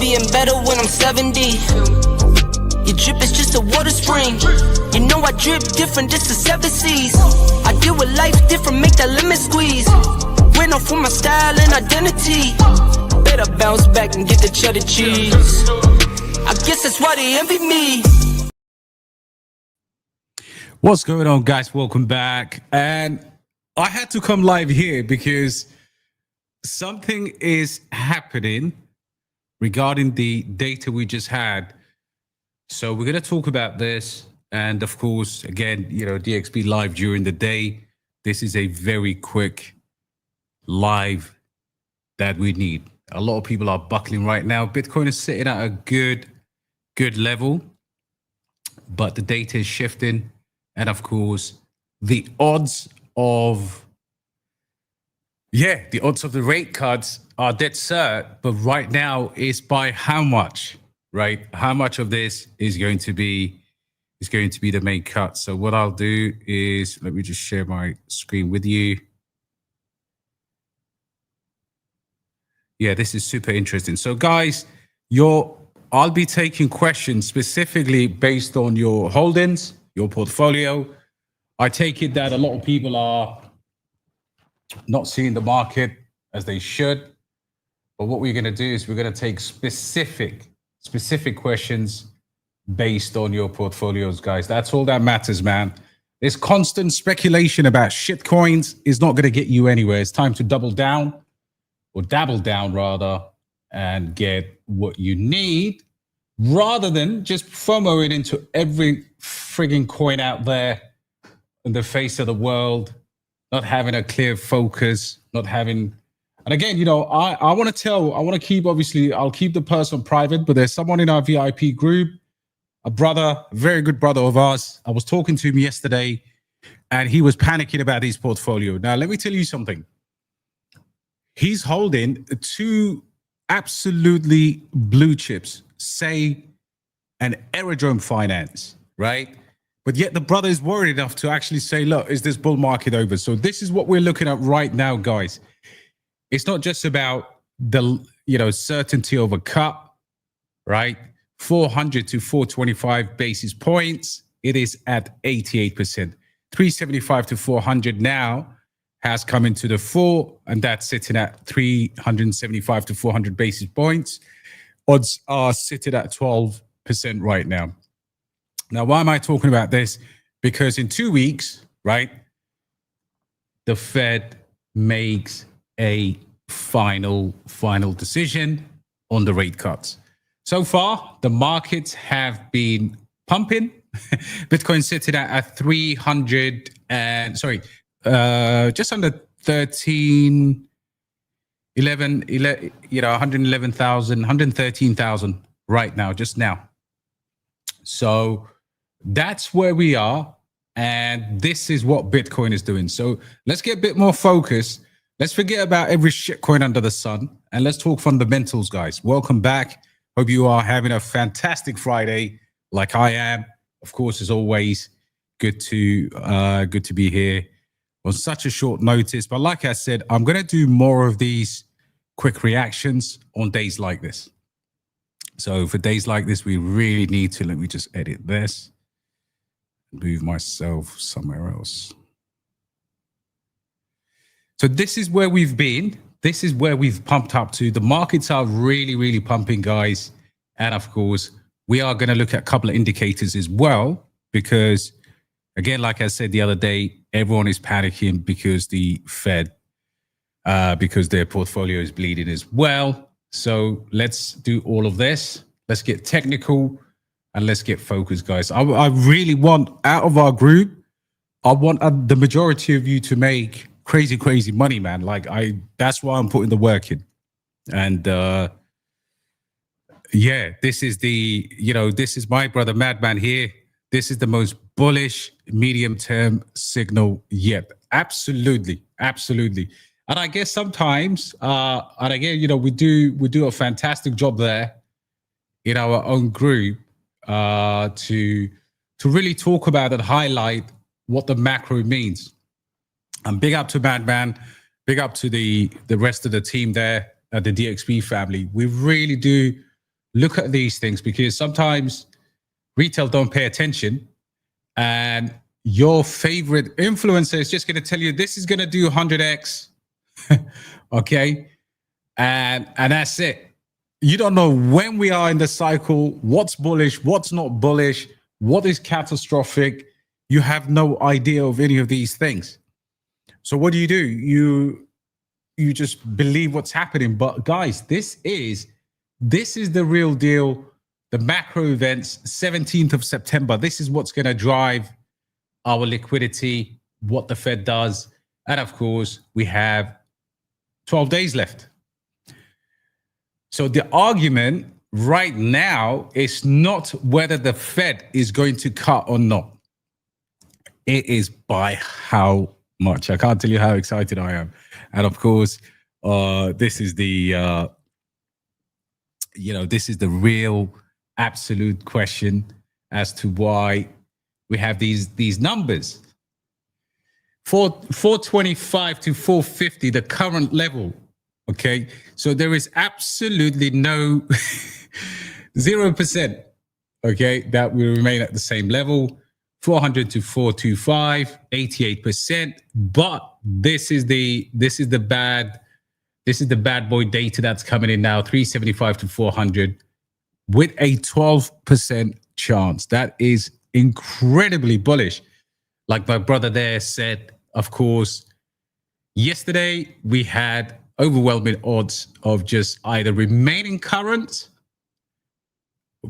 being better when I'm 70. Your drip is just a water spring. You know I drip different, this is 7 seas. I deal with life different, make that lemon squeeze. Went off for my style and identity. Better bounce back and get the cheddar cheese. I guess that's why they envy me. What's going on, guys? Welcome back. And I had to come live here because something is happening regarding the data we just had. So we're going to talk about this. And of course, again, DXB live during the day. This is a very quick live that we need. A lot of people are buckling right now. Bitcoin is sitting at a good level, but the data is shifting. And of course, the odds of the rate cuts are dead cert, but right now it's by how much, right? How much of this is going to be the main cut. So what I'll do is, let me just share my screen with you. Yeah, this is super interesting. So guys, I'll be taking questions specifically based on your holdings, your portfolio. I take it that a lot of people are not seeing the market as they should. But what we're going to do is we're going to take specific questions based on your portfolios, guys. That's all that matters, man. This constant speculation about shit coins is not going to get you anywhere. It's time to double down, or dabble down rather, and get what you need, rather than just FOMO it into every frigging coin out there in the face of the world, not having a clear focus, not having. And again, I want to keep, obviously, I'll keep the person private, but there's someone in our VIP group, a brother, a very good brother of ours. I was talking to him yesterday and he was panicking about his portfolio. Now, let me tell you something. He's holding 2 absolutely blue chips, say, an Aerodrome Finance, right? But yet the brother is worried enough to actually say, look, is this bull market over? So this is what we're looking at right now, guys. It's not just about the, certainty of a cut, right? 400 to 425 basis points. It is at 88%. 375 to 400 now has come into the 4, and that's sitting at 375 to 400 basis points. Odds are sitting at 12% right now. Now, why am I talking about this? Because in 2 weeks, right, the Fed makes a final decision on the rate cuts. So far, the markets have been pumping. Bitcoin sitting at 300 and just under 111,000, 113,000 right now, just now. So that's where we are. And this is what Bitcoin is doing. So let's get a bit more focused. Let's forget about every shitcoin under the sun. And let's talk fundamentals, guys. Welcome back. Hope you are having a fantastic Friday like I am. Of course, as always, good to be here on such a short notice. But like I said, I'm going to do more of these quick reactions on days like this. So for days like this, we really need to, let me just edit this, move myself somewhere else. So this is where we've been. This is where we've pumped up to. The markets are really pumping, guys. And of course, we are going to look at a couple of indicators as well, because again, like I said the other day, everyone is panicking because the Fed, because their portfolio is bleeding as well. So let's do all of this. Let's get technical and let's get focused, guys. I really want, out of our group, I want the majority of you to make crazy money, man. That's why I'm putting the work in. And this is this is my brother Madman here. This is the most bullish medium-term signal yet. Absolutely. And I guess sometimes, and again, we do a fantastic job there in our own group to really talk about and highlight what the macro means. And big up to Madman, big up to the rest of the team there at the DXB family. We really do look at these things, because sometimes retail don't pay attention, and your favorite influencer is just going to tell you this is going to do 100x. Okay. And that's it. You don't know when we are in the cycle, what's bullish, what's not bullish, what is catastrophic. You have no idea of any of these things. So what do? You just believe what's happening. But guys, this is the real deal. The macro events, 17th of September. This is what's going to drive our liquidity, what the Fed does. And of course, we have 12 days left. So the argument right now is not whether the Fed is going to cut or not. It is by how much. I can't tell you how excited I am. And of course, this is the, this is the real absolute question as to why we have these numbers. 425 to 450, the current level. Okay, so there is absolutely no 0%. Okay, that will remain at the same level. 400 to 425, 88%. But this is the bad boy data that's coming in now. 375 to 400 with a 12% chance. That is incredibly bullish. Like my brother there said, of course, yesterday we had overwhelming odds of just either remaining current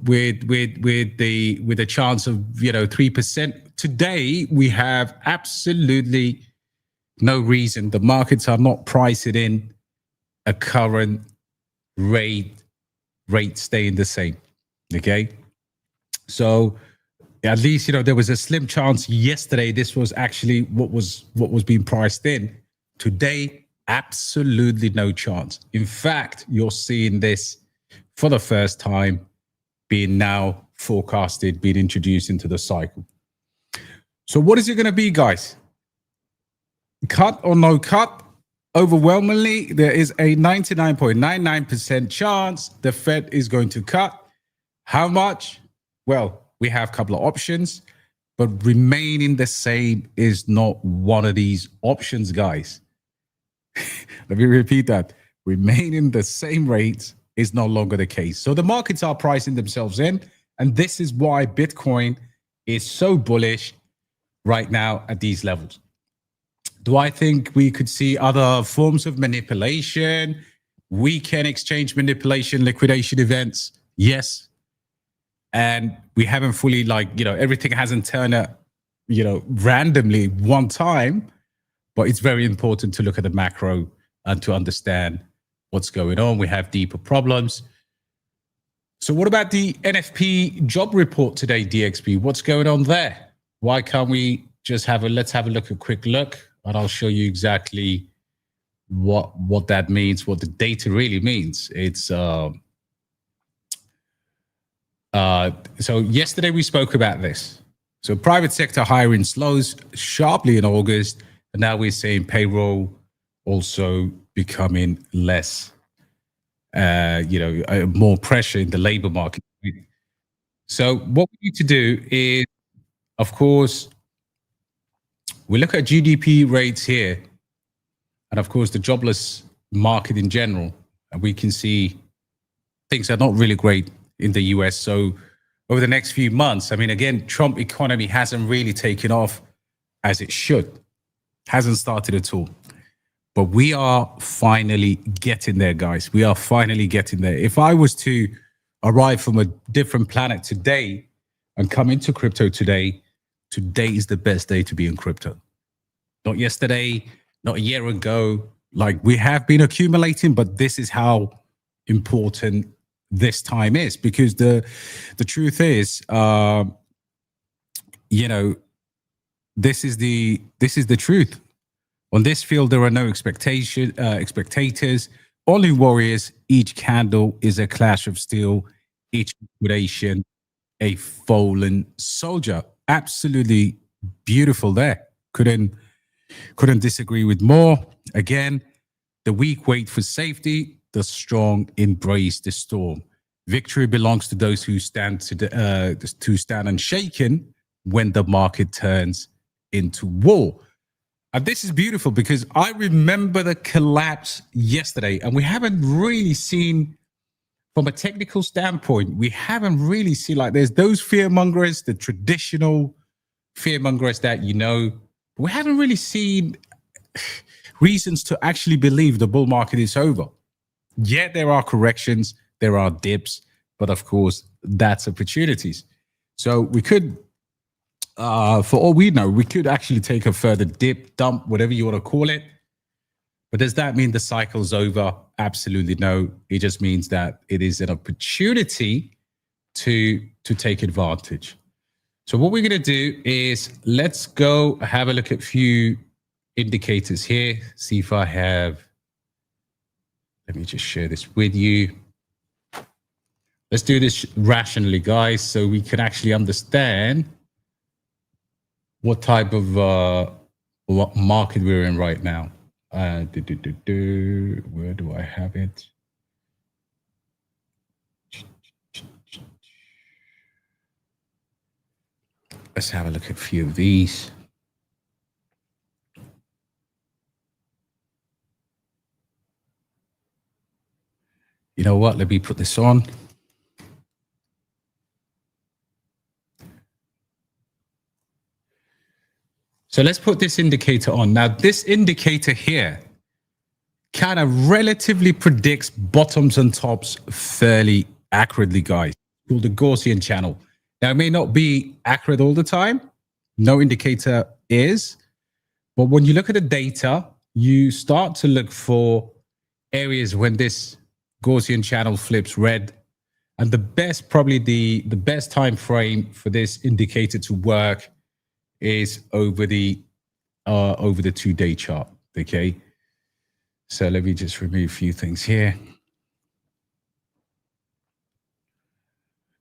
with a chance of 3%. Today we have absolutely no reason. The markets are not pricing in a current rate staying the same. Okay, so at least there was a slim chance yesterday. This was actually what was being priced in. Today, absolutely no chance. In fact, you're seeing this for the first time being now forecasted, being introduced into the cycle. So what is it going to be, guys? Cut or no cut? Overwhelmingly, there is a 99.99% chance the Fed is going to cut. How much? Well, we have a couple of options, but remaining the same is not one of these options, guys. Let me repeat that. Remaining the same rates is no longer the case. So the markets are pricing themselves in, and this is why Bitcoin is so bullish right now at these levels. Do I think we could see other forms of manipulation, weekend exchange manipulation, liquidation events? Yes. And we haven't fully everything hasn't turned out, randomly one time. But it's very important to look at the macro and to understand what's going on. We have deeper problems. So what about the NFP job report today, DXB? What's going on there? Why can't we just let's have a quick look, and I'll show you exactly what that means, what the data really means. It's so yesterday we spoke about this. So private sector hiring slows sharply in August. And now we're seeing payroll also becoming less, more pressure in the labor market. So what we need to do is, of course, we look at GDP rates here, and of course the jobless market in general, and we can see things are not really great in the US. So over the next few months, again, Trump economy hasn't really taken off as it should. Hasn't started at all. But we are finally getting there, guys. We are finally getting there. If I was to arrive from a different planet today and come into crypto today, today is the best day to be in crypto. Not yesterday, not a year ago. Like, we have been accumulating, but this is how important this time is, because the truth is, this is the truth. On this field, there are no spectators, only warriors. Each candle is a clash of steel. Each liquidation, a fallen soldier. Absolutely beautiful there. Couldn't disagree with more. Again, the weak wait for safety. The strong embrace the storm. Victory belongs to those who stand to stand unshaken when the market turns into war. And this is beautiful because I remember the collapse yesterday, and we haven't really seen, from a technical standpoint, we haven't really seen, like, there's those fearmongers, the traditional fearmongers that you know, but we haven't really seen reasons to actually believe the bull market is over. Yet there are corrections, there are dips, but of course, that's opportunities. So we could, for all we know, we could actually take a further dip, dump, whatever you want to call it. But does that mean the cycle's over? Absolutely no. It just means that it is an opportunity to take advantage. So what we're going to do is let's go have a look at a few indicators here. See if I have, let me just share this with you. Let's do this rationally, guys, so we can actually understand what type of what market we're in right now. Where do I have it? Let's have a look at a few of these. You know what? Let me put this on. So let's put this indicator on. Now, this indicator here kind of relatively predicts bottoms and tops fairly accurately, guys. It's called the Gaussian channel. Now, it may not be accurate all the time. No indicator is. But when you look at the data, you start to look for areas when this Gaussian channel flips red. And the best, probably the best time frame for this indicator to work is over the 2-day chart. Okay, so let me just remove a few things here.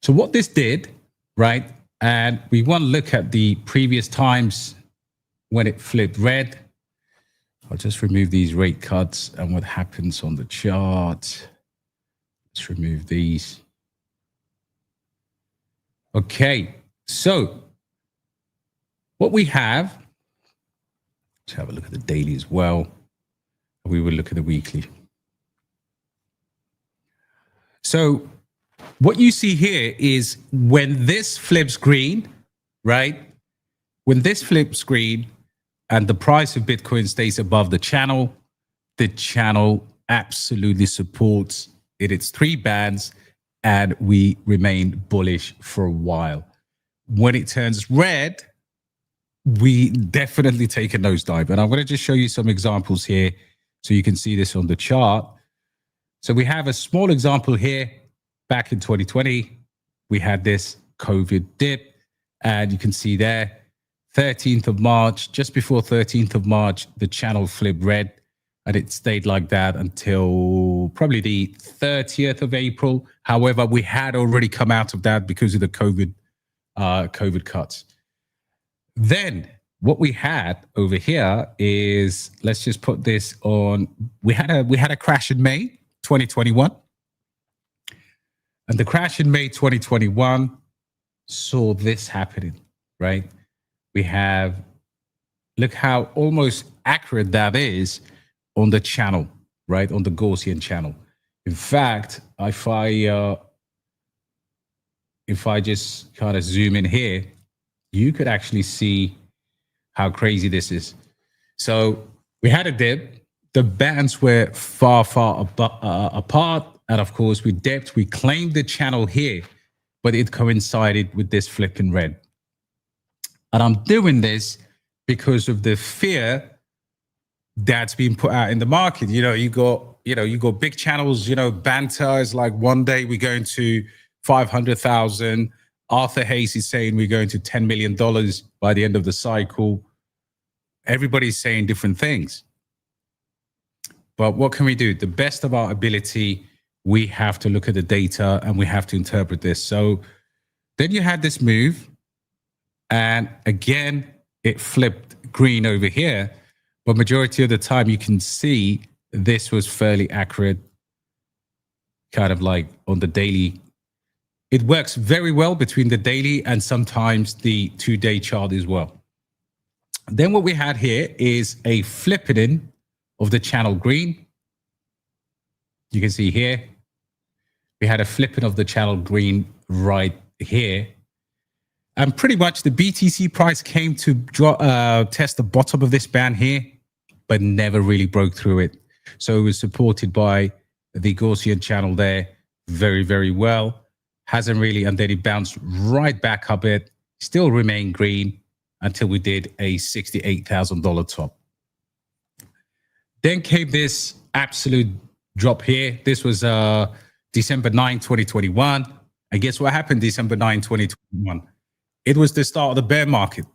So what this did, right, and we want to look at the previous times when it flipped red. I'll just remove these rate cuts and what happens on the chart. Let's remove these. Okay, so what we have, let's have a look at the daily as well. We will look at the weekly. So what you see here is when this flips green, right? When this flips green and the price of Bitcoin stays above the channel absolutely supports it. It's 3 bands and we remain bullish for a while. When it turns red, we definitely take a nosedive. And I'm going to just show you some examples here so you can see this on the chart. So we have a small example here. Back in 2020, we had this COVID dip, and you can see there, 13th of March, just before 13th of March, the channel flipped red, and it stayed like that until probably the 30th of April. However, we had already come out of that because of the COVID cuts. Then what we had over here is, let's just put this on. We had a crash in May 2021. And the crash in May 2021 saw this happening, right? We have, look how almost accurate that is on the channel, right? On the Gaussian channel. In fact, if I just kind of zoom in here, you could actually see how crazy this is. So we had a dip. The bands were far apart. And of course, we dipped. We claimed the channel here, but it coincided with this flipping red. And I'm doing this because of the fear that's been put out in the market. You got big channels, banter is like, one day we're going to 500,000. Arthur Hayes is saying we're going to $10 million by the end of the cycle. Everybody's saying different things. But what can we do? The best of our ability, we have to look at the data and we have to interpret this. So then you had this move, and again, it flipped green over here. But majority of the time, you can see this was fairly accurate, kind of like on the daily It works very well between the daily and sometimes the 2-day chart as well. Then what we had here is a flipping of the channel green. You can see here, we had a flipping of the channel green right here. And pretty much the BTC price came to test the bottom of this band here, but never really broke through it. So it was supported by the Gaussian channel there very, very well. Hasn't really, and then it bounced right back up it, still remained green until we did a $68,000 top. Then came this absolute drop here. This was December 9, 2021. And guess what happened December 9, 2021? It was the start of the bear market.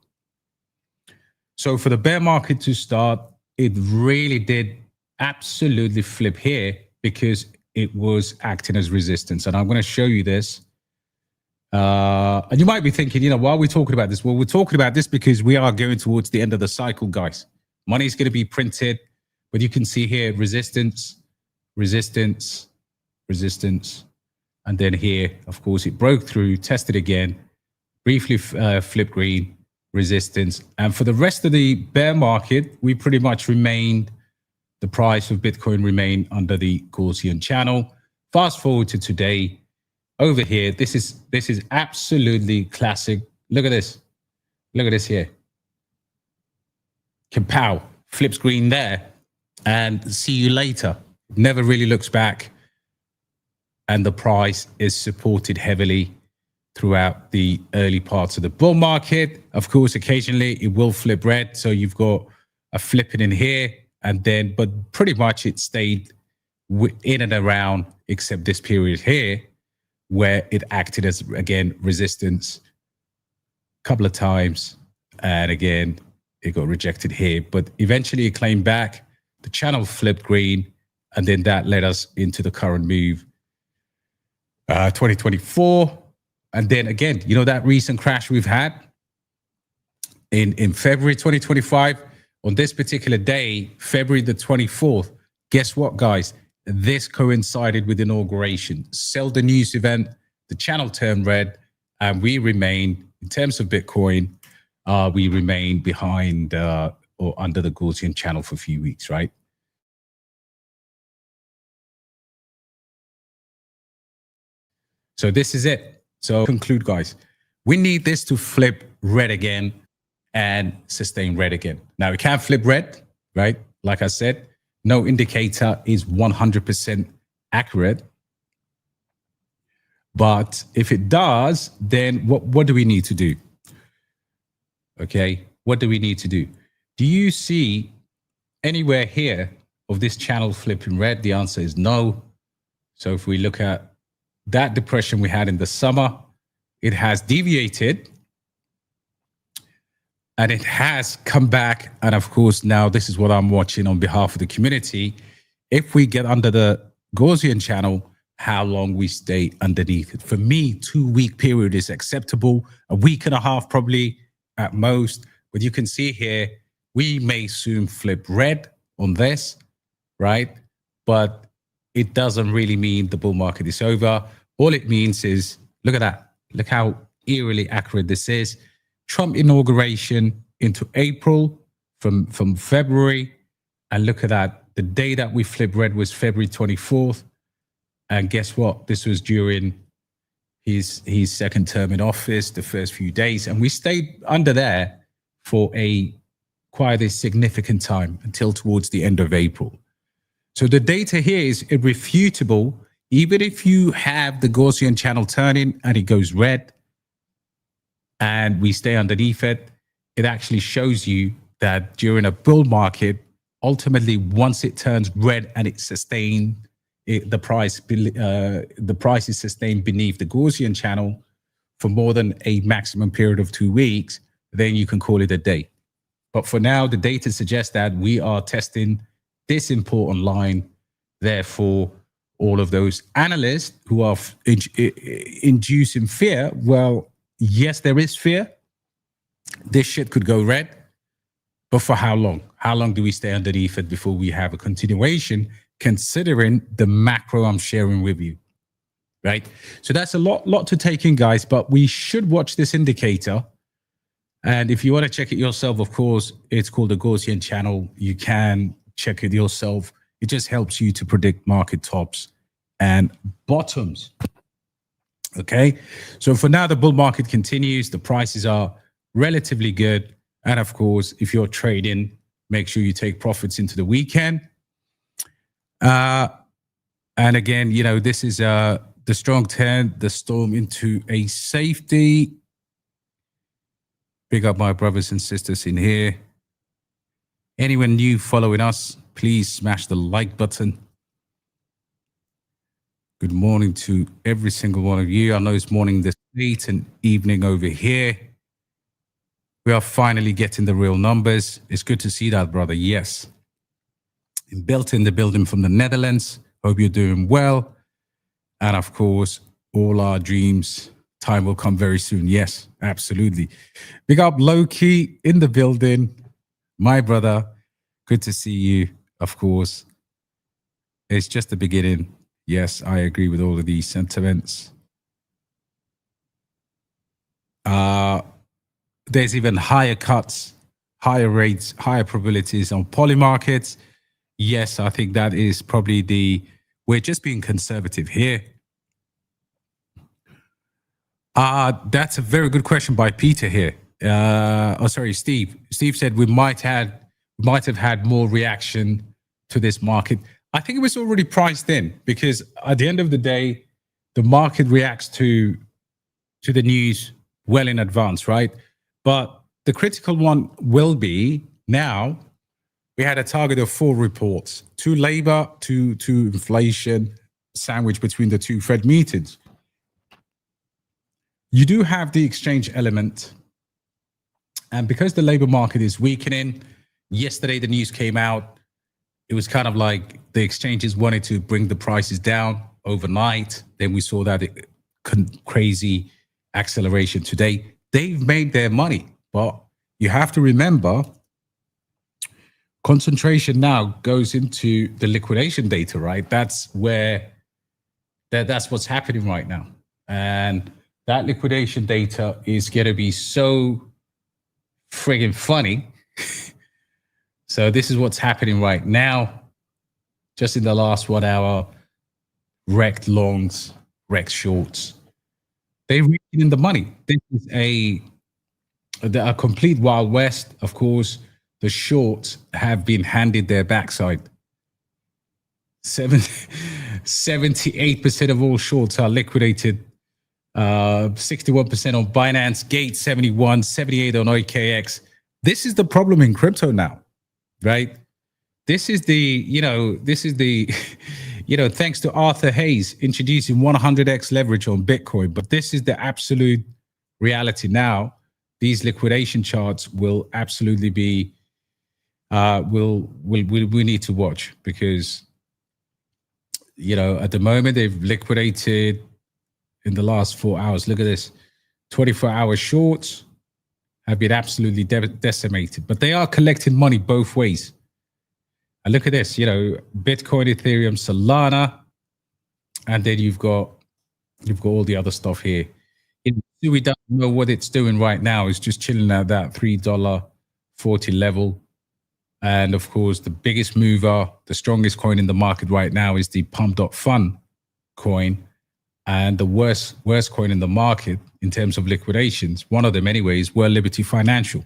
So for the bear market to start, it really did absolutely flip here because it was acting as resistance. And I'm going to show you this. And you might be thinking, why are we talking about this? Well, we're talking about this because we are going towards the end of the cycle, guys. Money is going to be printed, but you can see here, resistance, resistance, resistance. And then here, of course, it broke through, tested again, briefly flipped green, resistance. And for the rest of the bear market, we pretty much remained, the price of Bitcoin remained under the Gaussian channel. Fast forward to today, over here, this is absolutely classic. Look at this. Look at this here. Kapow, flips green there, and see you later. Never really looks back. And the price is supported heavily throughout the early parts of the bull market. Of course, occasionally it will flip red. So you've got a flipping in here, and then, but pretty much it stayed in and around, except this period here, where it acted as, again, resistance a couple of times. And again, it got rejected here, but eventually it claimed back. The channel flipped green, and then that led us into the current move, 2024. And then again, that recent crash we've had in February 2025, on this particular day, February the 24th, guess what, guys? This coincided with inauguration. Sell the news event, the channel turned red, and we remained, in terms of Bitcoin, we remained behind or under the Gaussian channel for a few weeks, right? So this is it. So conclude, guys. We need this to flip red again and sustain red again. Now, it can't flip red, right? Like I said, no indicator is 100% accurate. But if it does, then what do we need to do? Okay, what do we need to do? Do you see anywhere here of this channel flipping red? The answer is no. So if we look at that depression we had in the summer, it has deviated and it has come back. And of course, now this is what I'm watching on behalf of the community. If we get under the Gaussian channel, how long we stay underneath it. For me, 2-week period is acceptable. A week and a half probably at most. But you can see here, we may soon flip red on this, right? But it doesn't really mean the bull market is over. All it means is, look at that. Look how eerily accurate this is. Trump inauguration into April from February. And look at that. The day that we flipped red was February 24th. And guess what? This was during his second term in office, the first few days. And we stayed under there for quite a significant time until towards the end of April. So the data here is irrefutable. Even if you have the Gaussian channel turning and it goes red and we stay underneath it, it actually shows you that during a bull market, ultimately, once it turns red and it's sustained, the price is sustained beneath the Gaussian channel for more than a maximum period of 2 weeks, then you can call it a day. But for now, the data suggests that we are testing this important line. Therefore, all of those analysts who are inducing fear, well, yes, there is fear. This shit could go red. But for how long? How long do we stay underneath it before we have a continuation, considering the macro I'm sharing with you? right? So that's a lot to take in, guys, but we should watch this indicator. And if you want to check it yourself, of course, it's called the Gaussian channel. You can check it yourself. It just helps you to predict market tops and bottoms. Okay, so for now, the bull market continues. The prices are relatively good. And of course, if you're trading, make sure you take profits into the weekend. And again, you know, this is the strong turn, the storm into a safety. Big up my brothers and sisters in here. Anyone new following us, please smash the like button. Good morning to every single one of you. I know it's morning this late and evening over here. We are finally getting the real numbers. It's good to see that, brother. Yes. Built in the building from the Netherlands. Hope you're doing well. And of course, all our dreams, time will come very soon. Yes, absolutely. Big up Loki in the building. My brother, good to see you. Of course, it's just the beginning. Yes, I agree with all of these sentiments. There's even higher cuts, higher rates, higher probabilities on poly markets. Yes, I think that is probably we're just being conservative here. That's a very good question by Peter here. Steve. Steve said we might have had more reaction to this market. I think it was already priced in, because at the end of the day, the market reacts to the news well in advance, right? But the critical one will be now. We had a target of 4 reports: 2 labor, 2 inflation, sandwiched between the 2 Fed meetings. You do have the exchange element. And because the labor market is weakening, yesterday the news came out. It was kind of like the exchanges wanted to bring the prices down overnight. Then we saw that crazy acceleration today. They've made their money. But you have to remember, concentration now goes into the liquidation data, right? That's what's happening right now. And that liquidation data is going to be so friggin' funny. So this is what's happening right now. Just in the last 1 hour, wrecked longs, wrecked shorts. They're in the money. This is a complete Wild West. Of course, the shorts have been handed their backside. 78% of all shorts are liquidated. 61% on Binance, Gate 71, 78 on OKX. This is the problem in crypto now, right? This is thanks to Arthur Hayes introducing 100x leverage on Bitcoin. But this is the absolute reality now. These liquidation charts will absolutely be, we need to watch, because, at the moment they've liquidated in the last 4 hours. Look at this, 24-hour shorts have been absolutely decimated, but they are collecting money both ways. And look at this, Bitcoin, Ethereum, Solana, and then you've got all the other stuff here. We don't know what it's doing right now. It's just chilling at that $3.40 level. And of course, the biggest mover, the strongest coin in the market right now is the pump.fun coin. And the worst coin in the market in terms of liquidations, one of them anyways, World Liberty Financial.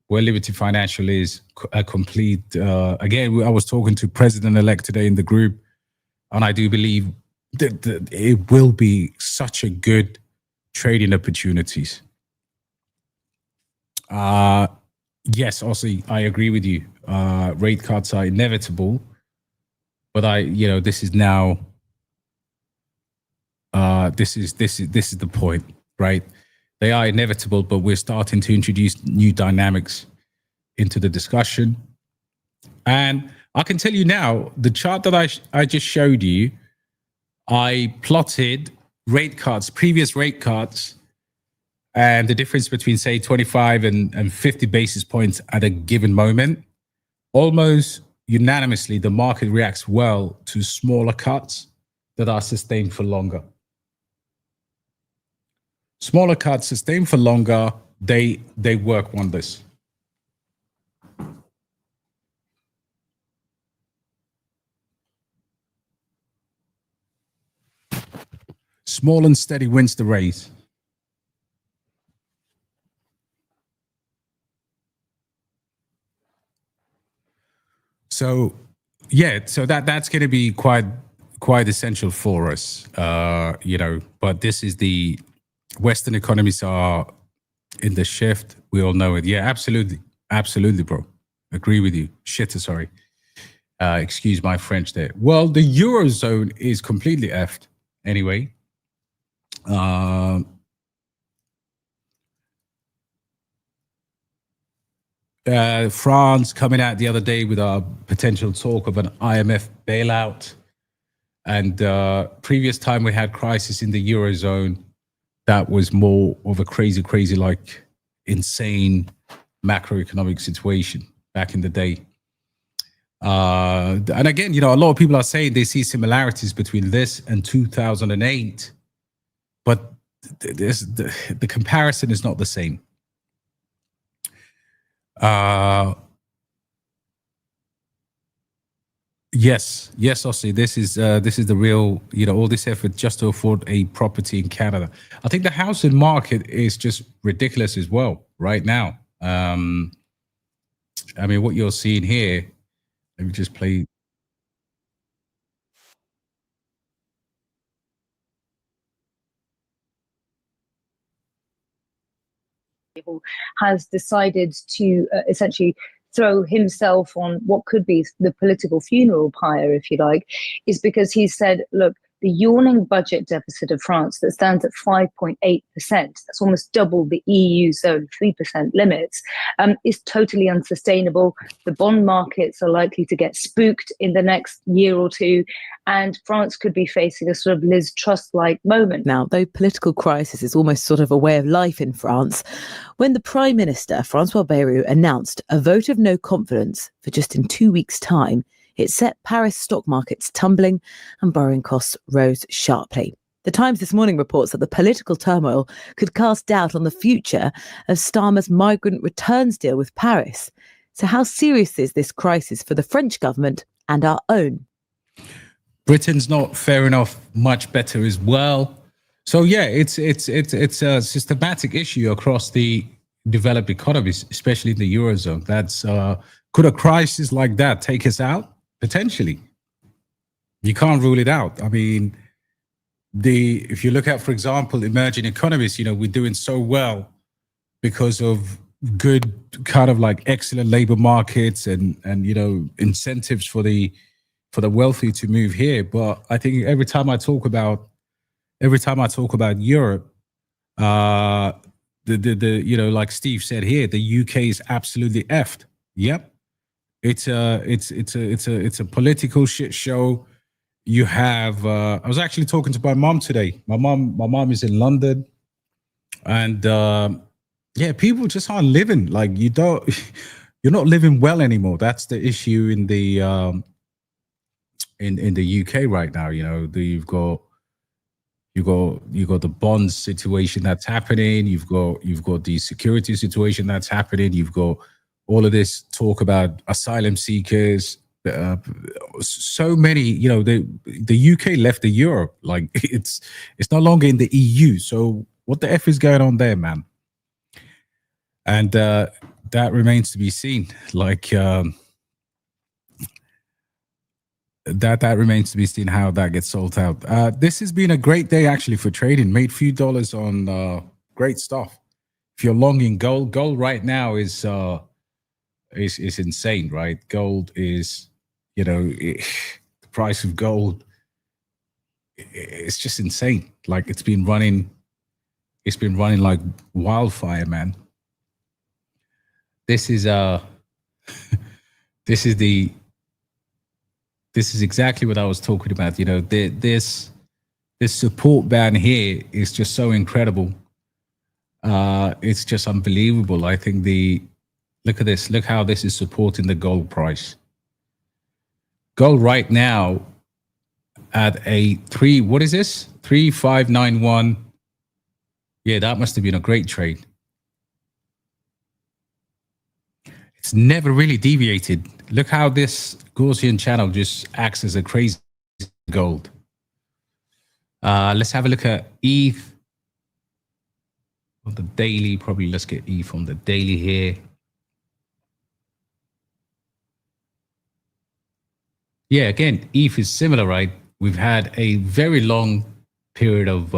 World Liberty Financial is a complete, again, I was talking to President-elect today in the group, and I do believe that it will be such a good trading opportunities. Yes, also, I agree with you. Rate cuts are inevitable, but this is now, this is the point, right? They are inevitable, but we're starting to introduce new dynamics into the discussion. And I can tell you now, the chart that I just showed you, I plotted rate cuts, previous rate cuts, and the difference between, say, 25 and 50 basis points at a given moment. Almost unanimously, the market reacts well to smaller cuts that are sustained for longer. Smaller cuts sustain for longer. They work wonders. Small and steady wins the race. So, yeah, so that's going to be quite essential for us, you know. But this is the Western economies are in the shift. We all know it. Yeah, absolutely, bro. Agree with you. Sorry. Excuse my French there. Well, the Eurozone is completely effed anyway. France coming out the other day with a potential talk of an IMF bailout. And previous time we had crisis in the Eurozone, that was more of a crazy, like insane macroeconomic situation back in the day. And again, you know, a lot of people are saying they see similarities between this and 2008, but the comparison is not the same. Yes, Ossie. This is the real, you know, all this effort just to afford a property in Canada. I think the housing market is just ridiculous as well right now. I mean, what you're seeing here. Let me just play. Has decided to essentially throw himself on what could be the political funeral pyre, if you like, is because he said, look, the yawning budget deficit of France that stands at 5.8%, that's almost double the EU zone 3% limits, is totally unsustainable. The bond markets are likely to get spooked in the next year or two, and France could be facing a sort of Liz Truss-like moment. Now, though political crisis is almost sort of a way of life in France, when the Prime Minister, François Bayrou, announced a vote of no confidence for just in 2 weeks' time, it set Paris stock markets tumbling and borrowing costs rose sharply. The Times this morning reports that the political turmoil could cast doubt on the future of Starmer's migrant returns deal with Paris. So how serious is this crisis for the French government and our own? Britain's not fair enough, much better as well. So yeah, it's a systematic issue across the developed economies, especially in the Eurozone. That's could a crisis like that take us out? Potentially. You can't rule it out. I mean, if you look at, for example, emerging economies, you know, we're doing so well because of good kind of like excellent labor markets and you know, incentives for the wealthy to move here. But I think every time I talk about Europe, the you know, like Steve said here, the UK is absolutely effed. Yep. It's a political shit show. You have I was actually talking to my mom today. My mom is in London, and yeah, people just aren't living like you're not living well anymore. That's the issue in the in the UK right now. You know, you've got the bonds situation that's happening. You've got the security situation that's happening. You've got all of this talk about asylum seekers, so many, you know, the UK left the Europe, like it's no longer in the EU. So what the F is going on there, man? And that remains to be seen. Like that remains to be seen how that gets sold out. This has been a great day actually for trading. Made a few dollars on great stuff. If you're long in gold right now is insane, right? Gold is, you know, the price of gold, it's just insane. Like it's been running like wildfire, man. This is this is exactly what I was talking about. You know, this support band here is just so incredible. It's just unbelievable. I think look at this. Look how this is supporting the gold price. Gold right now at a 3591 Yeah, that must have been a great trade. It's never really deviated. Look how this Gaussian channel just acts as a crazy gold. Let's have a look at ETH on the daily. Probably let's get ETH on the daily here. Yeah, again, ETH is similar, right? We've had a very long period of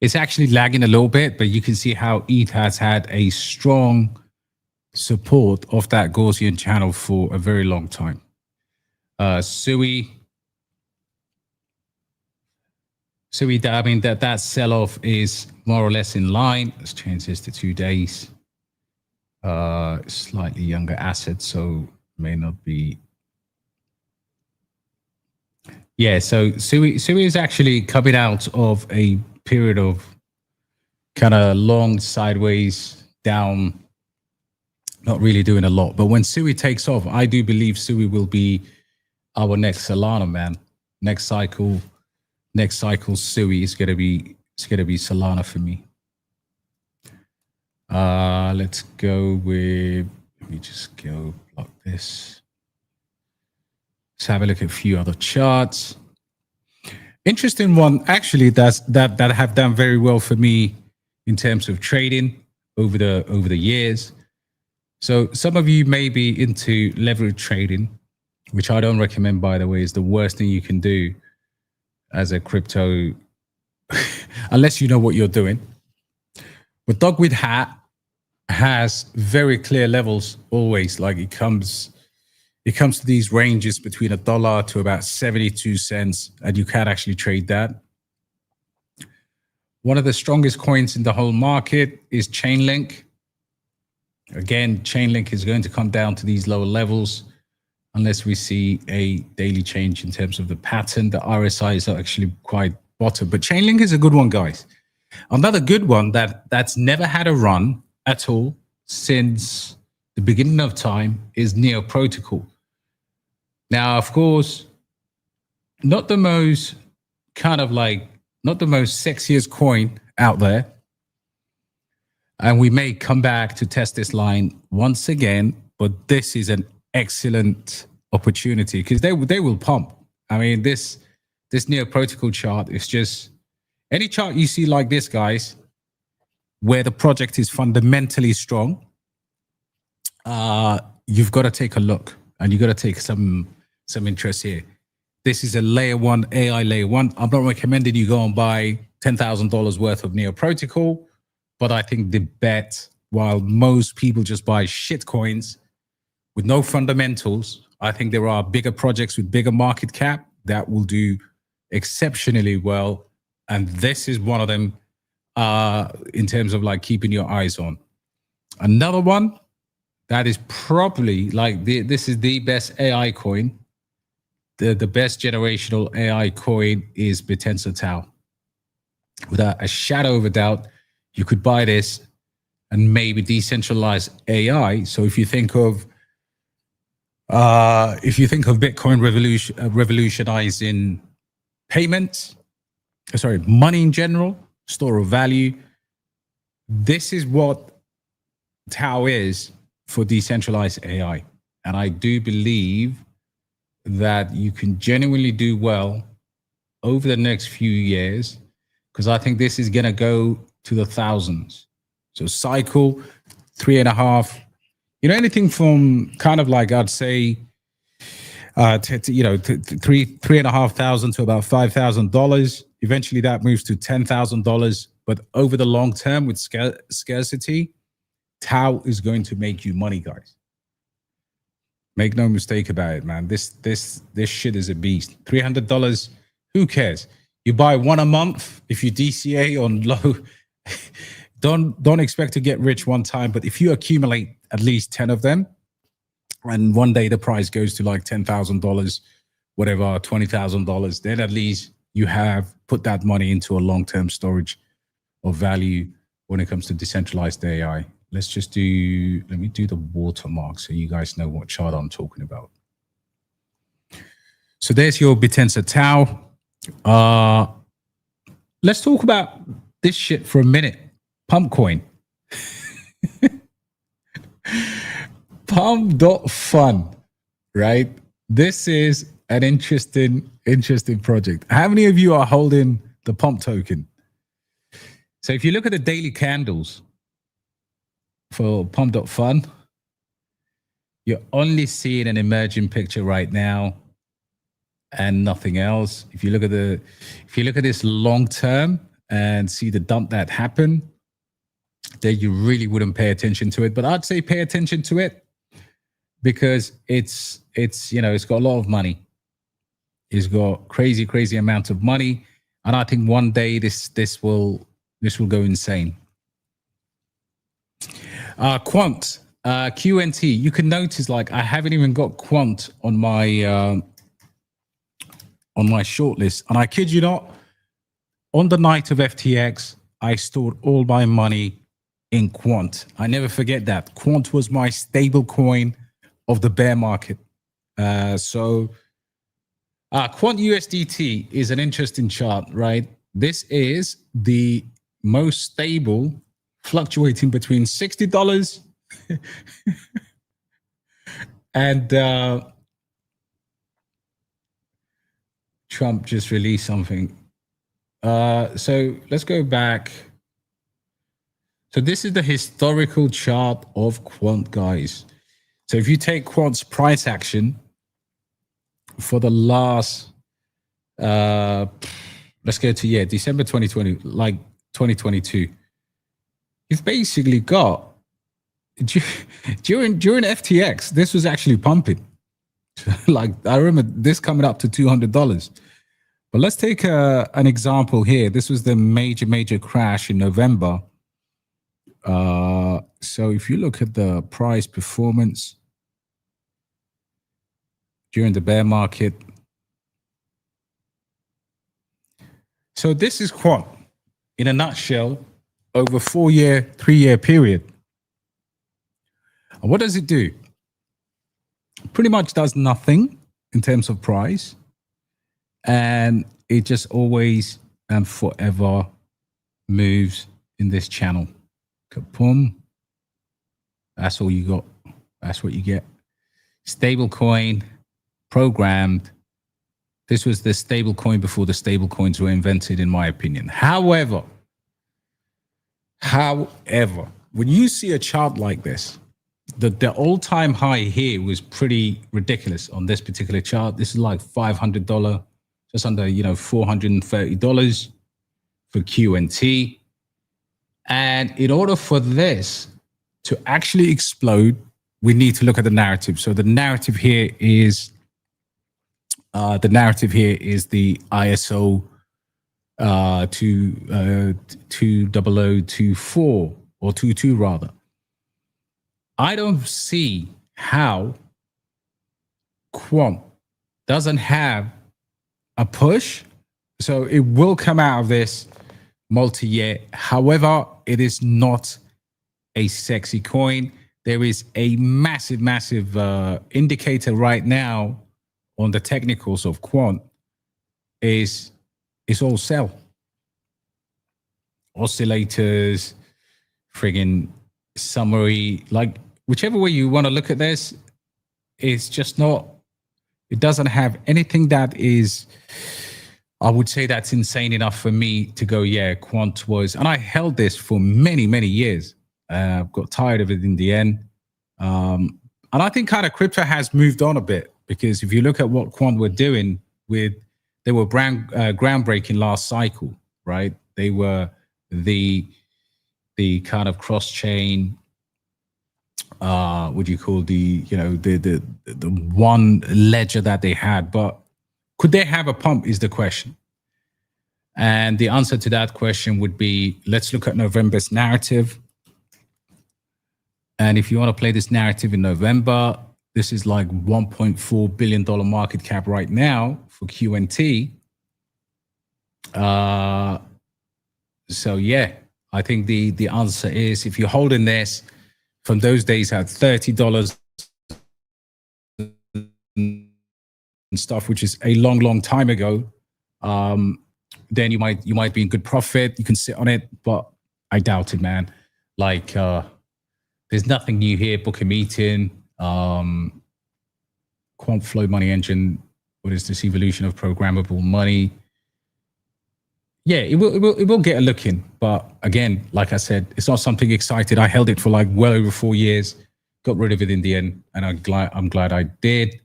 it's actually lagging a little bit, but you can see how ETH has had a strong support of that Gaussian channel for a very long time. SUI, I mean, that sell-off is more or less in line. Let's change this to 2 days. Slightly younger asset, so may not be. Yeah, so SUI is actually coming out of a period of kind of long sideways down, not really doing a lot. But when SUI takes off, I do believe SUI will be our next Solana, man. Next cycle SUI is gonna be Solana for me. Let's go with, let me just go block this. Let's have a look at a few other charts. Interesting one, actually, that have done very well for me in terms of trading over the years. So some of you may be into leverage trading, which I don't recommend, by the way. Is the worst thing you can do as a crypto, unless you know what you're doing. But Dog with Hat has very clear levels always. Like it comes to these ranges between $1 to about 72 cents, and you can actually trade that. One of the strongest coins in the whole market is Chainlink. Again, Chainlink is going to come down to these lower levels unless we see a daily change in terms of the pattern. The RSI is actually quite bottom, but Chainlink is a good one, guys. Another good one that's never had a run at all since the beginning of time is Neo Protocol. Now, of course, not the most sexiest coin out there. And we may come back to test this line once again, but this is an excellent opportunity because they will pump. I mean, this Neo Protocol chart is just any chart you see like this, guys, where the project is fundamentally strong. You've got to take a look, and you've got to take some interest here. This is a layer one, AI layer one. I'm not recommending you go and buy $10,000 worth of Neo Protocol, but I think the bet, while most people just buy shit coins with no fundamentals, I think there are bigger projects with bigger market cap that will do exceptionally well. And this is one of them in terms of like keeping your eyes on. Another one that is probably like this is the best AI coin. The best generational AI coin is Bittensor Tau. Without a shadow of a doubt, you could buy this and maybe decentralize AI. So if you think of Bitcoin revolutionizing payments, money in general, store of value, this is what Tau is for decentralized AI. And I do believe that you can genuinely do well over the next few years, because I think this is going to go to the thousands. So cycle 3.5, anything from kind of like, I'd say, $3,500 to about $5,000. Eventually that moves to $10,000. But over the long term with scarcity, Tau is going to make you money, guys. Make no mistake about it, man. This shit is a beast. $300, who cares? You buy one a month. If you DCA on low, don't expect to get rich one time. But if you accumulate at least 10 of them, and one day the price goes to like $10,000, whatever, $20,000, then at least you have put that money into a long-term storage of value when it comes to decentralized AI. Let me do the watermark so you guys know what chart I'm talking about. So there's your Bittensor Tau. Let's talk about this shit for a minute. Pump coin. Pump.fun, right? This is an interesting project. How many of you are holding the pump token? So if you look at the daily candles for pump.fun, you're only seeing an emerging picture right now and nothing else. If you look at this long term and see the dump that happened, then you really wouldn't pay attention to it. But I'd say pay attention to it because it's got a lot of money. It's got crazy amount of money, and I think one day this will go insane. Quant, QNT. You can notice, like, I haven't even got Quant on my shortlist, and I kid you not, on the night of FTX, I stored all my money in Quant. I never forget that. Quant was my stable coin of the bear market. Quant USDT is an interesting chart, right? This is the most stable, fluctuating between $60 and Trump just released something. So let's go back. So this is the historical chart of Quant, guys. So if you take Quant's price action for the last, let's go to, December 2020, like 2022, you've basically got, during FTX, this was actually pumping. Like, I remember this coming up to $200. But let's take an example here. This was the major crash in November. So if you look at the price performance during the bear market. So this is Quant in a nutshell over 3-year period. And what does it do? Pretty much does nothing in terms of price. And it just always and forever moves in this channel. Kaboom. That's all you got. That's what you get. Stable coin, programmed. This was the stable coin before the stable coins were invented, in my opinion. However, when you see a chart like this, the all-time high here was pretty ridiculous on this particular chart. This is like $500, just under, $430 for QNT. And in order for this to actually explode, we need to look at the narrative. So the narrative here is the ISO 20024 or 22 rather. I don't see how Quant doesn't have a push. So it will come out of this multi-year. However, it is not a sexy coin. There is a massive indicator right now on the technicals of Quant is all sell. Oscillators, friggin' summary, like whichever way you want to look at this, it's just not, it doesn't have anything that is, I would say, that's insane enough for me to go, yeah, Quant was, and I held this for many years. Got tired of it in the end. And I think kind of crypto has moved on a bit, because if you look at what Quant were doing they were groundbreaking last cycle, right? They were the kind of cross-chain, what do you call the one ledger that they had. But could they have a pump is the question. And the answer to that question would be, let's look at November's narrative. And if you want to play this narrative in November, this is like $1.4 billion market cap right now for QNT. So yeah, I think the answer is, if you're holding this from those days at $30 and stuff, which is a long time ago, then you might be in good profit. You can sit on it, but I doubt it, man. Like, there's nothing new here. Book a meeting. Quant flow money engine. What is this evolution of programmable money? Yeah, it will get a look in, but again, like I said, it's not something excited. I held it for like well over 4 years, got rid of it in the end, and I'm glad I did.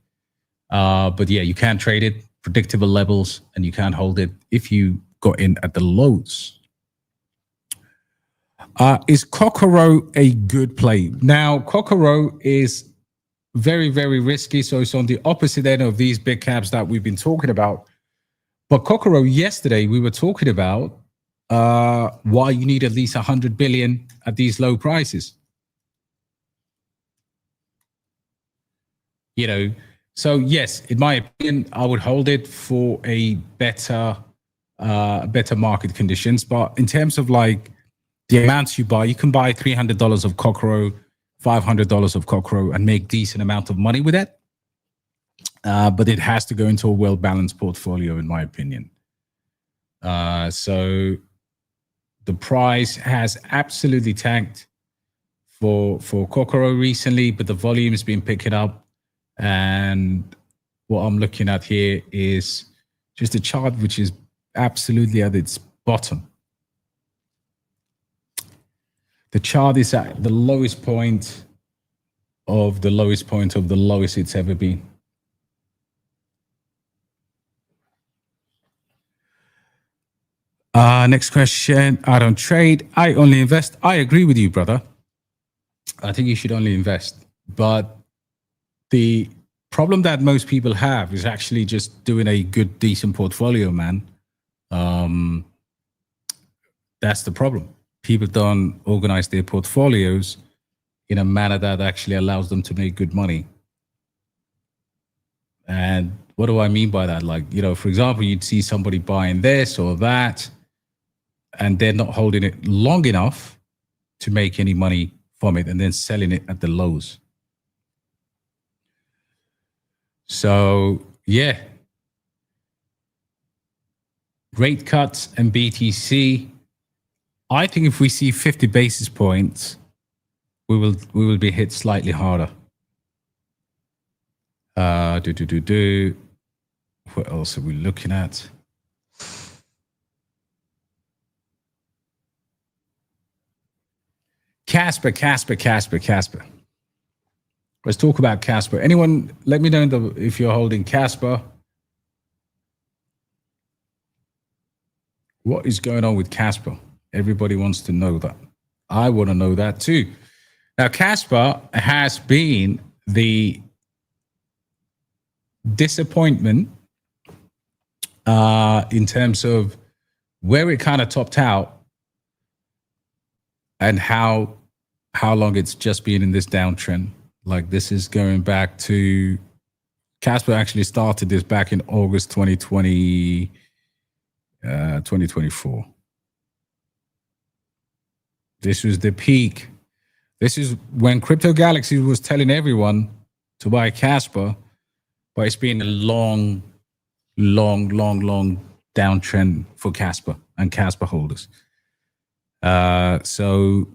But yeah, you can trade it, predictable levels, and you can hold it if you got in at the lows. Is Kokoro a good play? Now, Kokoro is very, very risky, so it's on the opposite end of these big caps that we've been talking about. But Kokoro, yesterday, we were talking about why you need at least 100 billion at these low prices. You know, so yes, in my opinion, I would hold it for a better market conditions. But in terms of like the amounts you buy, you can buy $300 of Kokoro, $500 of Kokoro, and make decent amount of money with it. But it has to go into a well-balanced portfolio, in my opinion. So the price has absolutely tanked for Kokoro recently, but the volume has been picking up. And what I'm looking at here is just a chart which is absolutely at its bottom. The chart is at the lowest point of the lowest point of the lowest it's ever been. Next question. I don't trade. I only invest. I agree with you, brother. I think you should only invest. But the problem that most people have is actually just doing a good, decent portfolio, man. That's the problem. People don't organize their portfolios in a manner that actually allows them to make good money. And what do I mean by that? Like, you know, for example, you'd see somebody buying this or that, and they're not holding it long enough to make any money from it, and then selling it at the lows. So, yeah. Rate cuts and BTC. I think if we see 50 basis points, we will be hit slightly harder. What else are we looking at? Casper. Let's talk about Casper. Anyone, let me know if you're holding Casper. What is going on with Casper? Everybody wants to know that. I want to know that too. Now, Casper has been the disappointment in terms of where it kind of topped out and how long it's just been in this downtrend. Like, this is going back to Casper actually started this back in August 2024. This was the peak. This is when Crypto Galaxy was telling everyone to buy Casper, but it's been a long downtrend for Casper and Casper holders. So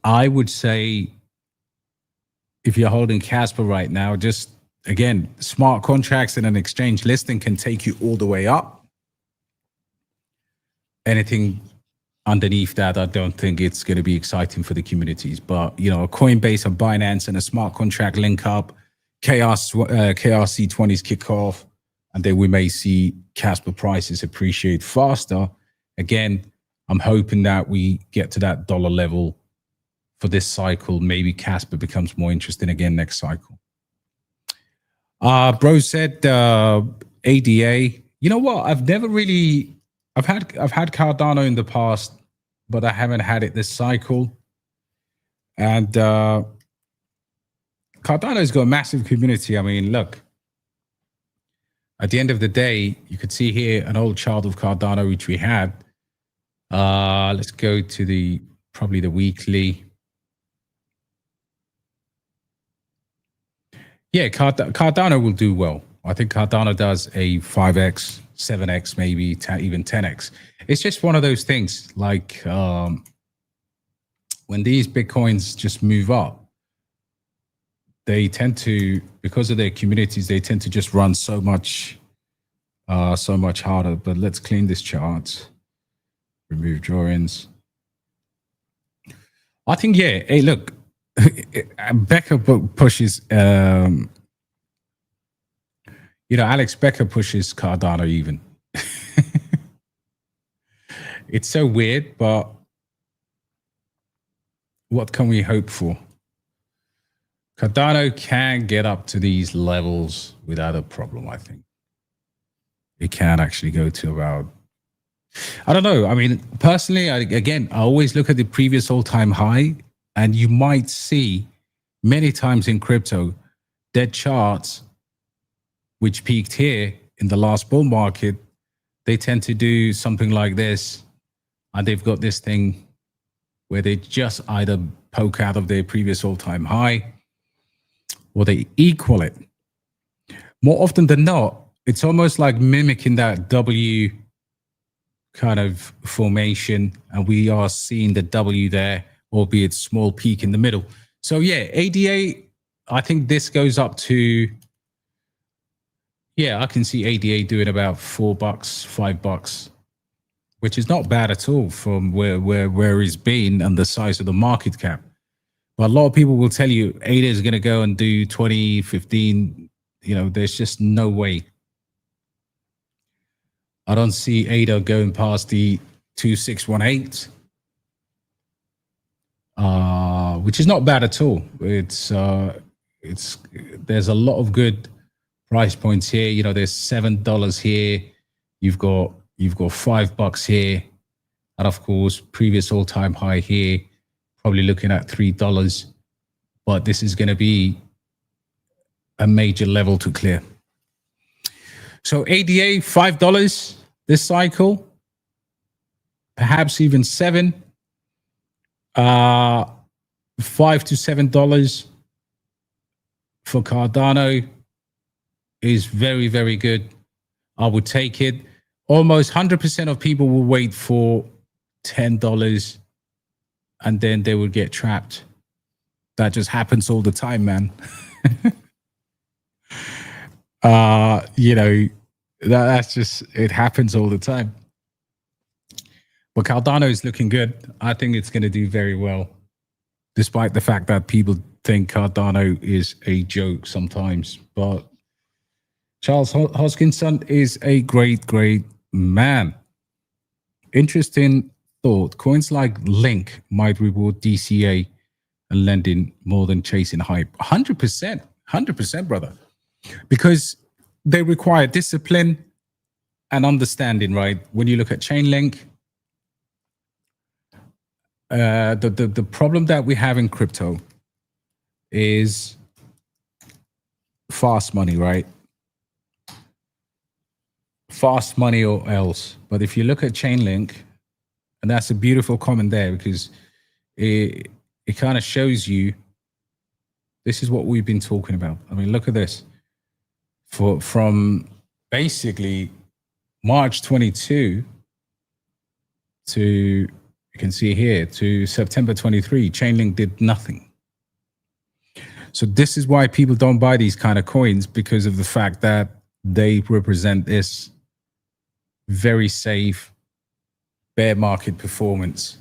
I would say if you're holding Casper right now, just again, smart contracts and an exchange listing can take you all the way up. Anything underneath that, I don't think it's going to be exciting for the communities. But, you know, a Coinbase, a Binance, and a smart contract link up, KRC20s kick off, and then we may see Casper prices appreciate faster. Again, I'm hoping that we get to that dollar level for this cycle. Maybe Casper becomes more interesting again next cycle. Bro said ADA. You know what? I've had Cardano in the past, but I haven't had it this cycle. And Cardano's got a massive community. I mean, look, at the end of the day, you could see here an old chart of Cardano, which we had. Let's go to probably the weekly. Yeah, Cardano will do well. I think Cardano does a 5x 7x, maybe even 10x. It's just one of those things. Like when these Bitcoins just move up, they tend to, because of their communities, they tend to just run so much harder. But let's clean this chart. Remove drawings. I think, yeah. Hey, look, Becker pushes. Alex Becker pushes Cardano even. It's so weird, but what can we hope for? Cardano can get up to these levels without a problem, I think. It can actually go to about, I don't know. I mean, personally, I always look at the previous all-time high, and you might see many times in crypto, dead charts, which peaked here in the last bull market, they tend to do something like this, and they've got this thing where they just either poke out of their previous all-time high or they equal it. More often than not, it's almost like mimicking that W kind of formation, and we are seeing the W there, albeit small peak in the middle. So yeah, ADA, I think this goes up to, yeah, I can see ADA doing about $4, $5, which is not bad at all from where it's been and the size of the market cap. But a lot of people will tell you ADA is going to go and do 20, 15. There's just no way. I don't see ADA going past the 2618, which is not bad at all. It's there's a lot of good price points here. There's $7 here. You've got $5 here, and of course, previous all-time high here. Probably looking at $3, but this is going to be a major level to clear. So ADA, $5 this cycle, perhaps even $7, $5 to $7 for Cardano is very, very good. I would take it. Almost 100% of people will wait for $10 and then they will get trapped. That just happens all the time, man. That's just, it happens all the time. But Cardano is looking good. I think it's going to do very well, despite the fact that people think Cardano is a joke sometimes. But Charles Hoskinson is a great, great man. Interesting thought. Coins like Link might reward DCA and lending more than chasing hype. 100%, brother. Because they require discipline and understanding, right? When you look at Chainlink, the problem that we have in crypto is fast money, right? Fast money or else. But if you look at Chainlink, and that's a beautiful comment there, because it kind of shows you this is what we've been talking about. I mean, look at this. From basically March 22 to, you can see here, to September 23, Chainlink did nothing. So this is why people don't buy these kind of coins, because of the fact that they represent this very safe bear market performance.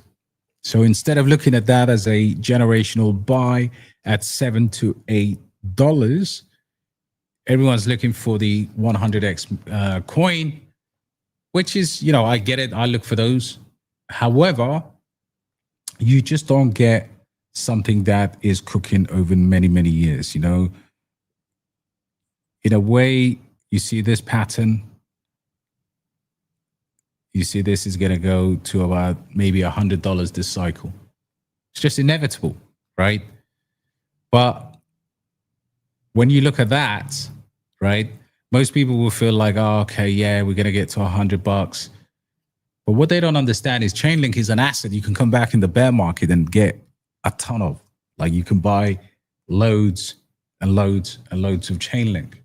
So instead of looking at that as a generational buy at $7 to $8, everyone's looking for the 100x coin, which is, I get it. I look for those. However, you just don't get something that is cooking over many, many years. In a way, you see this pattern. You see this is going to go to about maybe $100 this cycle. It's just inevitable, right? But when you look at that, right, most people will feel like, oh, okay, yeah, we're going to get to $100. But what they don't understand is Chainlink is an asset you can come back in the bear market and get a ton of. Like, you can buy loads and loads and loads of Chainlink.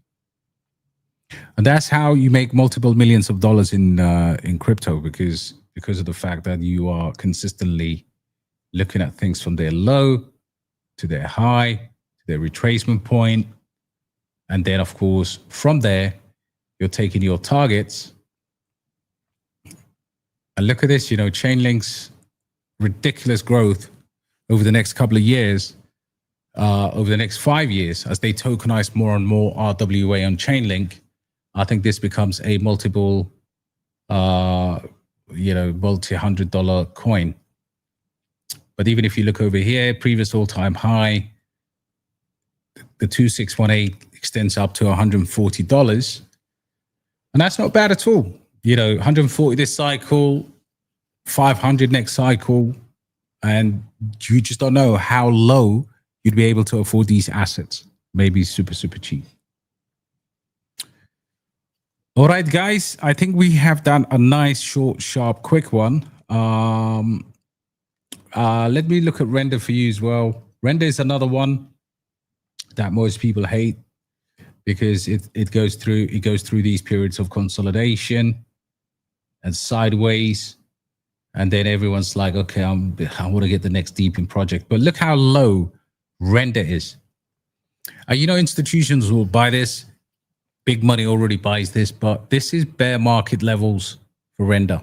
And that's how you make multiple millions of dollars in crypto, because of the fact that you are consistently looking at things from their low to their high, to their retracement point. And then, of course, from there, you're taking your targets. And look at this, Chainlink's ridiculous growth over the next couple of years, over the next 5 years, as they tokenize more and more RWA on Chainlink. I think this becomes a multiple, multi-$100 coin. But even if you look over here, previous all-time high, the 2618 extends up to $140. And that's not bad at all. 140 this cycle, 500 next cycle. And you just don't know how low you'd be able to afford these assets. Maybe super, super cheap. All right, guys, I think we have done a nice, short, sharp, quick one. Let me look at render for you as well. Render is another one that most people hate because it goes through these periods of consolidation and sideways, and then everyone's like, okay, I want to get the next deep in project. But look how low render is. Institutions will buy this. Big money already buys this, but this is bear market levels for render.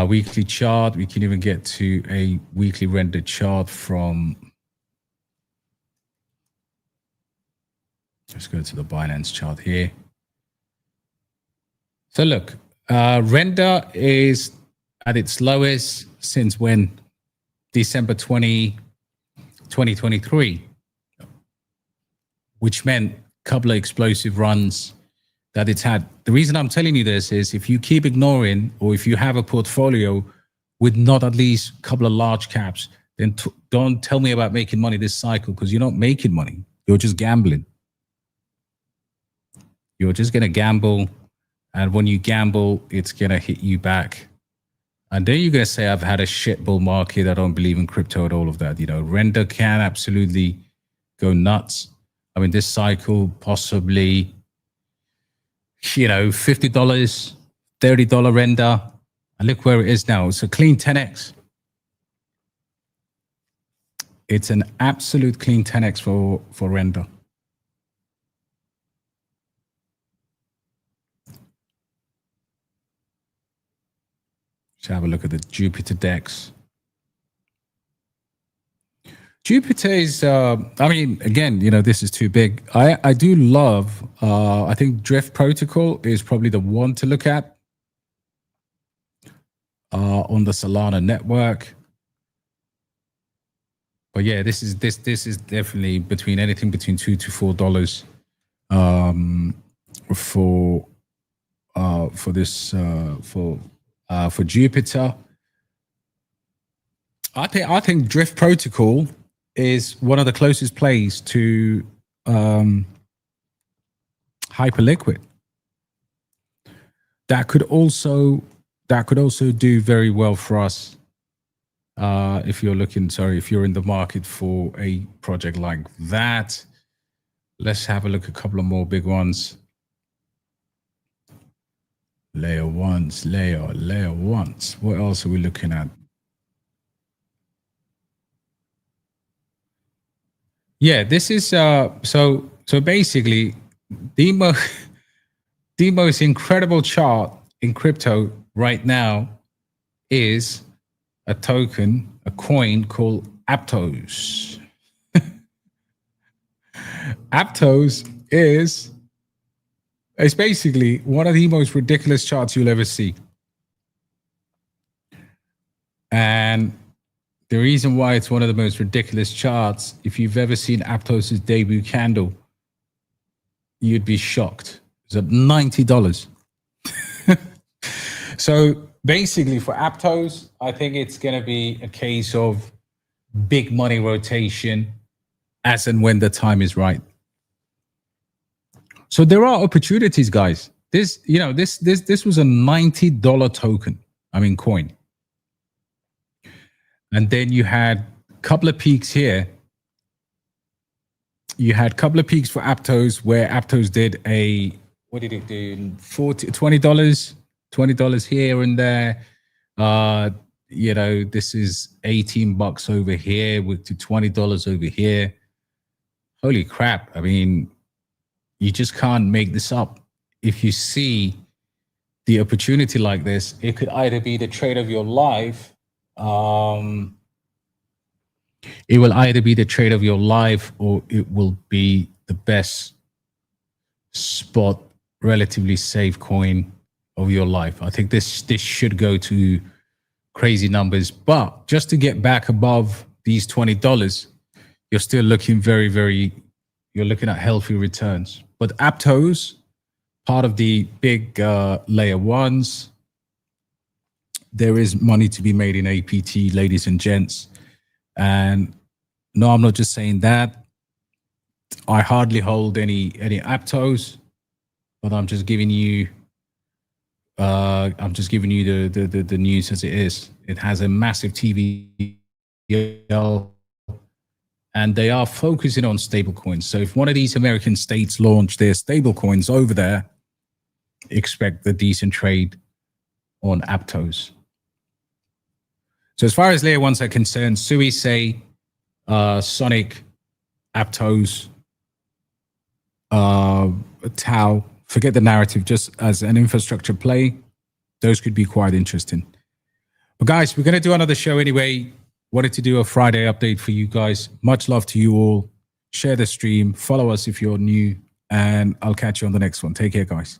Weekly chart, we can even get to a weekly render chart from, let's go to the Binance chart here. So look, render is at its lowest since when? December 2023, which meant couple of explosive runs that it's had. The reason I'm telling you this is if you keep ignoring, or if you have a portfolio with not at least a couple of large caps, then don't tell me about making money this cycle, because you're not making money. You're just gambling. You're just going to gamble. And when you gamble, it's going to hit you back. And then you're going to say, I've had a shit bull market. I don't believe in crypto and all of that. Render can absolutely go nuts. I mean, this cycle possibly, $50, $30 render. And look where it is now. It's a clean 10x. It's an absolute clean 10x for render. Let's have a look at the Jupiter DEX. Jupiter is, again, this is too big. I do love, I think Drift Protocol is probably the one to look at on the Solana network. But yeah, this is definitely anything between $2 to $4 for Jupiter. I think Drift Protocol is one of the closest plays to Hyperliquid. That could also do very well for us if you're in the market for a project like that. Let's have a look at a couple of more big ones. Layer ones. What else are we looking at? Yeah, this is so basically the most incredible chart in crypto right now is a coin called Aptos. Aptos is basically one of the most ridiculous charts you'll ever see. And the reason why it's one of the most ridiculous charts, if you've ever seen Aptos' debut candle, you'd be shocked. It's at $90. So basically for Aptos, I think it's going to be a case of big money rotation as and when the time is right. So there are opportunities, guys. This was a $90 token, coin. And then you had a couple of peaks here. you had a couple of peaks for Aptos where Aptos did a, what did it do? $20 here and there. You know, this is $18 over here with to $20 over here. Holy crap. I mean, you just can't make this up. If you see the opportunity like this, it could either be the trade of your life. It will either be the trade of your life, or it will be the best spot, relatively safe coin of your life. I think this should go to crazy numbers, but just to get back above these $20, you're still looking you're looking at healthy returns. But Aptos, part of the big layer ones, there is money to be made in APT, ladies and gents. And no, I'm not just saying that. I hardly hold any Aptos, but I'm just giving you the news as it is. It has a massive TVL, and they are focusing on stablecoins. So if one of these American states launch their stablecoins over there, expect the decent trade on Aptos. So as far as layer ones are concerned, Sui, Say, Sonic, Aptos, Tau, forget the narrative, just as an infrastructure play, those could be quite interesting. But guys, we're going to do another show anyway. Wanted to do a Friday update for you guys. Much love to you all. Share the stream. Follow us if you're new. And I'll catch you on the next one. Take care, guys.